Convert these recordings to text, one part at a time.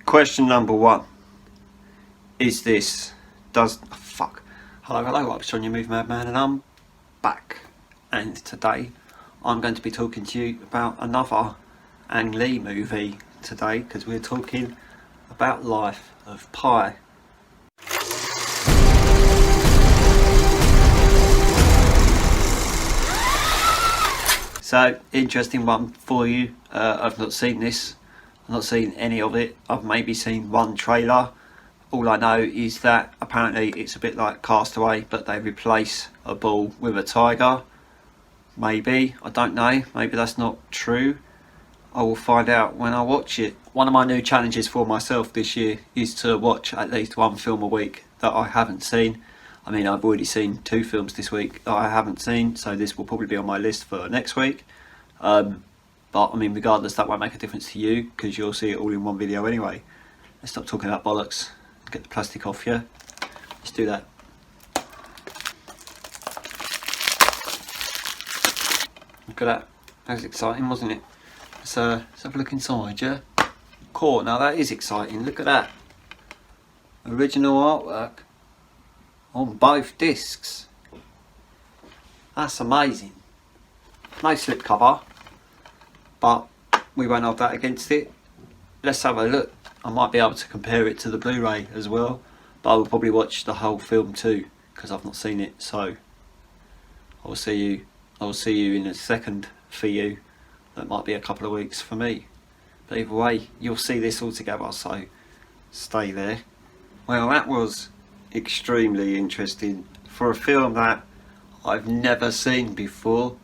Question number one is this. Hello, I'm Sean, your Move Madman, and I'm back. And today I'm going to be talking to you about another Ang Lee movie today, because we're talking about Life of Pi. So, interesting one for you. I've not seen this. I've not seen any of it. I've maybe seen one trailer. All I know is that apparently it's a bit like Castaway, but they replace a bull with a tiger. Maybe, I don't know. Maybe that's not true. I will find out when I watch it. One of my new challenges for myself this year is to watch at least one film a week that I haven't seen. I mean, I've already seen 2 films this week that I haven't seen, so this will probably be on my list for next week. But I mean, regardless, that won't make a difference to you, because you'll see it all in one video anyway. Let's stop talking about bollocks. Get the plastic off here. Let's do that. Look at that. That was exciting, wasn't it? Let's have a look inside, yeah? Cool, now that is exciting. Look at that. Original artwork on both discs. That's amazing. No slip cover, but we won't have that against it. Let's have a look. I might be able to compare it to the Blu-ray as well, but I will probably watch the whole film too, because I've not seen it. So I'll see you in a second for you. That might be a couple of weeks for me, but either way you'll see this all together, so stay there. Well, that was extremely interesting for a film that I've never seen before.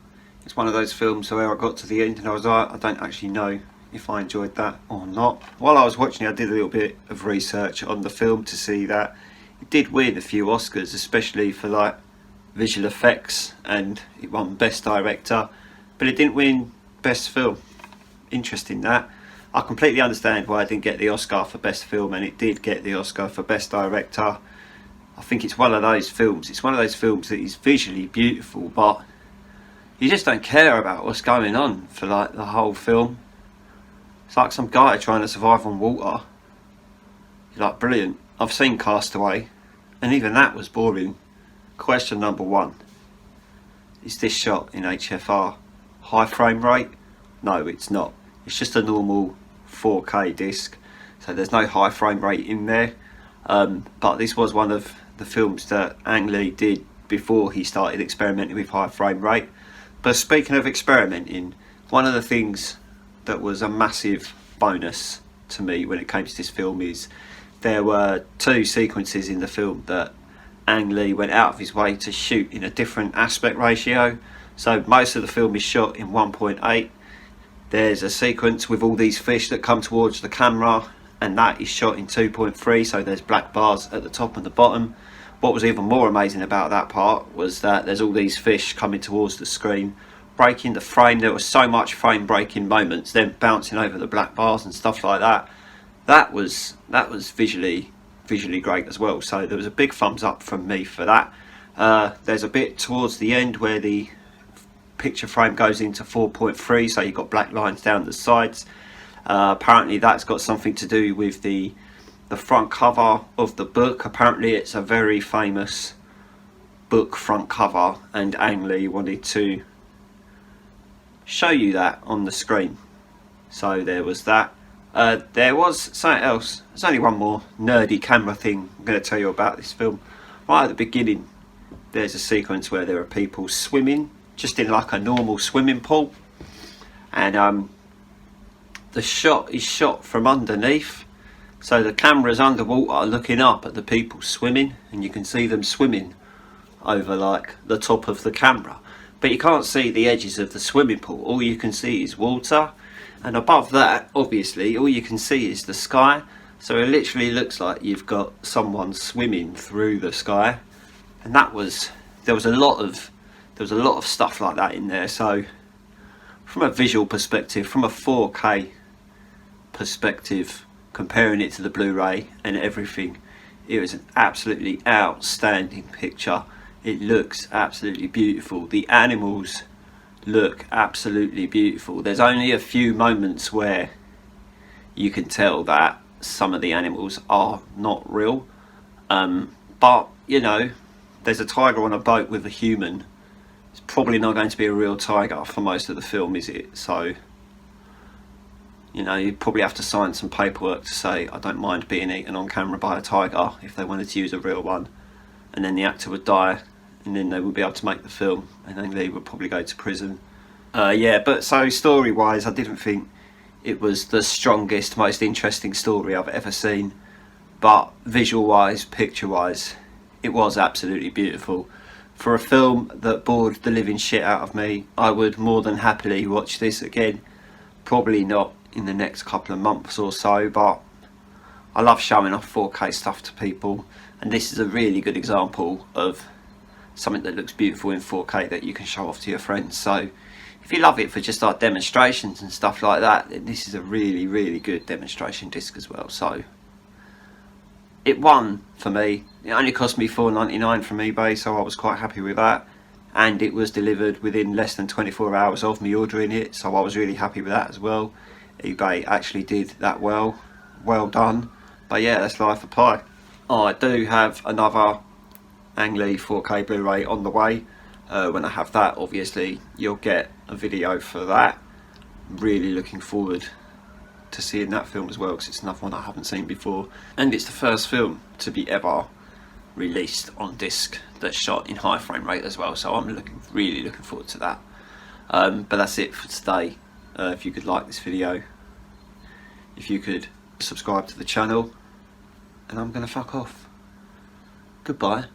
It's one of those films where I got to the end and I was like, I don't actually know if I enjoyed that or not. While I was watching it, I did a little bit of research on the film to see that it did win a few Oscars, especially for like visual effects, and it won Best Director, but it didn't win Best Film. Interesting that. I completely understand why it didn't get the Oscar for Best Film, and it did get the Oscar for Best Director. I think it's one of those films. It's one of those films that is visually beautiful, but you just don't care about what's going on for like the whole film. It's like some guy trying to survive on water. You're like, brilliant. I've seen Castaway, and even that was boring. Question number one. Is this shot in HFR? High frame rate? No, it's not. It's just a normal 4K disc, so there's no high frame rate in there. But this was one of the films that Ang Lee did before he started experimenting with high frame rate. But speaking of experimenting, one of the things that was a massive bonus to me when it came to this film is there were 2 sequences in the film that Ang Lee went out of his way to shoot in a different aspect ratio. So most of the film is shot in 1.8. There's a sequence with all these fish that come towards the camera, and that is shot in 2.3, so there's black bars at the top and the bottom. What was even more amazing about that part was that there's all these fish coming towards the screen, breaking the frame. There was so much frame breaking moments, them bouncing over the black bars and stuff like that. That was visually great as well, so there was a big thumbs up from me for that. There's a bit towards the end where the picture frame goes into 4.3, so you've got black lines down the sides. Apparently that's got something to do with the front cover of the book. Apparently it's a very famous book front cover, and Ang Lee wanted to show you that on the screen. So there was that. There was something else. There's only one more nerdy camera thing I'm going to tell you about this film. Right at the beginning, there's a sequence where there are people swimming, just in like a normal swimming pool, and the shot is shot from underneath, so the camera's underwater looking up at the people swimming, and you can see them swimming over like the top of the camera, but you can't see the edges of the swimming pool. All you can see is water, and above that, obviously, all you can see is the sky. So it literally looks like you've got someone swimming through the sky, and there was a lot of stuff like that in there. So from a visual perspective, from a 4K perspective, comparing it to the Blu-ray and everything, it was an absolutely outstanding picture. It looks absolutely beautiful. The animals look absolutely beautiful. There's only a few moments where you can tell that some of the animals are not real, but you know, there's a tiger on a boat with a human. It's probably not going to be a real tiger for most of the film, is it? So, you know, you'd probably have to sign some paperwork to say, I don't mind being eaten on camera by a tiger, if they wanted to use a real one. And then the actor would die, and then they wouldn't be able to make the film, and then they would probably go to prison. Yeah, but so story-wise, I didn't think it was the strongest, most interesting story I've ever seen. But visual-wise, picture-wise, it was absolutely beautiful. For a film that bored the living shit out of me, I would more than happily watch this again. Probably not in the next couple of months or so, but I love showing off 4K stuff to people, and this is a really good example of something that looks beautiful in 4K that you can show off to your friends. So if you love it for just like demonstrations and stuff like that, then this is a really, really good demonstration disc as well. So it won for me. It only cost me $4.99 from eBay, so I was quite happy with that, and it was delivered within less than 24 hours of me ordering it, so I was really happy with that as well. eBay actually did that well done. But yeah, that's life of Pi. I do have another Ang Lee 4K Blu-ray on the way. When I have that, obviously you'll get a video for that. Really looking forward to seeing that film as well, because it's another one I haven't seen before, and it's the first film to be ever released on disc that's shot in high frame rate as well, so I'm really looking forward to that. But that's it for today. If you could like this video, if you could subscribe to the channel, and I'm gonna fuck off. Goodbye.